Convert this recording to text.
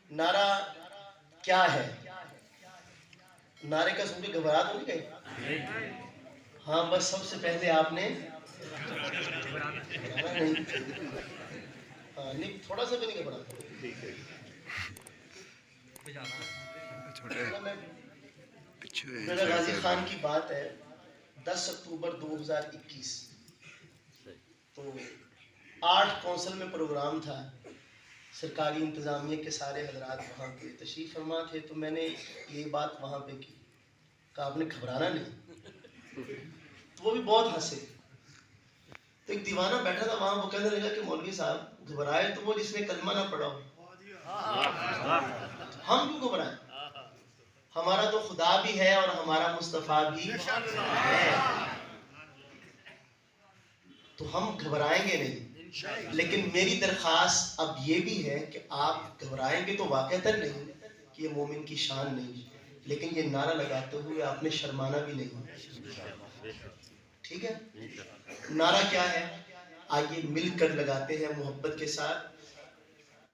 نعرہ کیا ہے؟ نعرے کا سن کے گھبرا تو نہیں گئے؟ ہاں بس سب سے پہلے آپ نے نہیں تھوڑا سا بھی نہیں گھبرا. غازی خان کی بات ہے 10 اکتوبر 2021. تو 8 کونسل میں پروگرام تھا، سرکاری انتظامیہ کے سارے حضرات وہاں پہ تشریف فرما تھے. تو میں نے یہ بات وہاں پہ کی کہ آپ نے گھبرانا نہیں. تو وہ بھی بہت ہنسے. تو ایک دیوانہ بیٹھا تھا وہاں، وہ کہنے لگا کہ مولوی صاحب گھبرائے تو وہ جس نے کلمہ نہ پڑھا ہو، ہم کیوں گھبرائیں؟ ہمارا تو خدا بھی ہے اور ہمارا مصطفیٰ بھی ہے، تو ہم گھبرائیں گے نہیں. لیکن میری درخواست اب یہ بھی ہے کہ آپ گھبرائیں گے تو واقعتاً نہیں کہ یہ مومن کی شان نہیں، لیکن یہ نعرہ لگاتے ہوئے آپ نے شرمانا بھی نہیں. ٹھیک ہے؟ نعرہ کیا ہے؟ آئیے مل کر لگاتے ہیں محبت کے ساتھ.